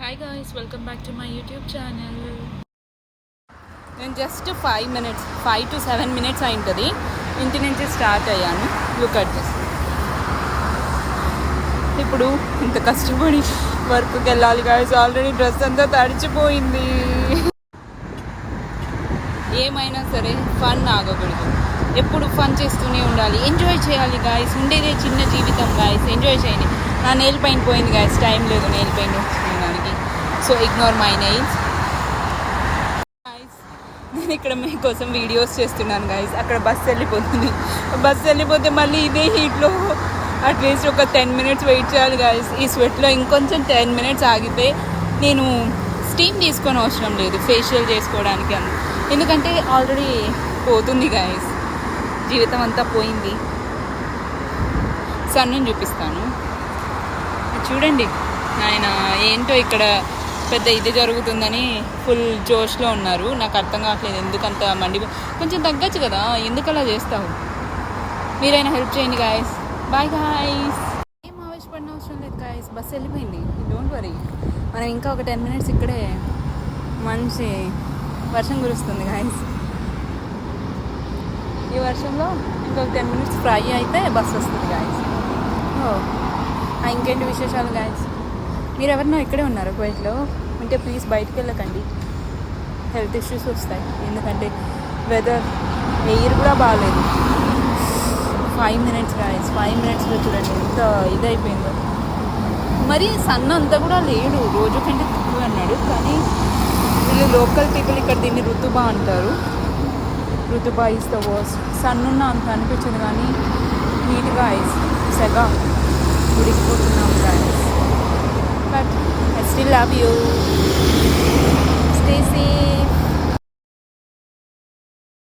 Hi guys, welcome back to my YouTube channel. నేను just 5 to 7 minutes అయింటుంది ఇంటి నుంచి start అయ్యాను. Look at this. ఇప్పుడు ఇంత కష్టపడి వర్క్కి వెళ్ళాలి గాయస్. ఆల్రెడీ డ్రెస్ అంతా తడిచిపోయింది. ఏమైనా సరే ఫన్ ఆగకూడదు, ఎప్పుడు ఫన్ చేస్తూనే ఉండాలి, ఎంజాయ్ చేయాలి గాయస్. ఉండేదే చిన్న జీవితం గాయస్, ఎంజాయ్ చేయండి. నా నెయిల్ పెయింట్ పోయింది గాయస్, టైం లేదు నెయిల్ పెయింట్ వేసుకోవడానికి, సో ఇగ్నోర్ మై నెయిల్స్. నేను ఇక్కడ మీకోసం వీడియోస్ చేస్తున్నాను గాయస్. అక్కడ బస్సు వెళ్ళిపోతే మళ్ళీ ఇదే హీట్లో అట్లీస్ట్ ఒక 10 minutes వెయిట్ చేయాలి గాయస్. ఈ స్వెట్లో ఇంకొంచెం 10 minutes ఆగితే నేను స్టీమ్ తీసుకొని అవసరం లేదు ఫేషియల్ చేసుకోవడానికి ఎందుకంటే ఆల్రెడీ పోతుంది గాయస్, జీవితం అంతా పోయింది. సన్నుని చూపిస్తాను చూడండి. ఆయన ఏంటో ఇక్కడ పెద్ద ఇది జరుగుతుందని ఫుల్ జోష్లో ఉన్నారు. నాకు అర్థం కావట్లేదు ఎందుకంత కొంచెం తగ్గచ్చు కదా, ఎందుకు అలా చేస్తావు? మీరైనా హెల్ప్ చేయండి గాయస్. Bye guys. ఏం ఆవేశపడిన అవసరం లేదు గాయస్, బస్సు వెళ్ళిపోయింది. డోంట్ వరీ, మనం ఇంకా ఒక 10 minutes ఇక్కడే. మంచి వర్షం కురుస్తుంది గాయస్. ఈ వర్షంలో ఇంకొక 10 minutes ఫ్రై అయితే బస్సు వస్తుంది గాయస్. ఇంకేంటి విశేషాలు గాయస్? మీరు ఎవరినో ఇక్కడే ఉన్నారు కువైట్లో ఉంటే ప్లీజ్ బయటికి వెళ్ళకండి, హెల్త్ ఇష్యూస్ వస్తాయి. ఎందుకంటే వెదర్ ఎయిర్ కూడా బాగాలేదు. 5 minutes గాయస్, 5 minutesలో చూడండి ఎంత ఇదైపోయిందో. మరి సన్ అంతా కూడా లేడు, రోజు కంటే తక్కువ అన్నాడు. కానీ వీళ్ళు లోకల్ పీపుల్ ఇక్కడ దీన్ని ఋతుబా అంటారు. ఋతుబా ఈజ్ ద వర్స్ట్. సన్ ఉన్న అంత అనిపించదు కానీ నీట్గా ఐస్ సెగా ఉడికిపోతున్నాం guys. But I still love you.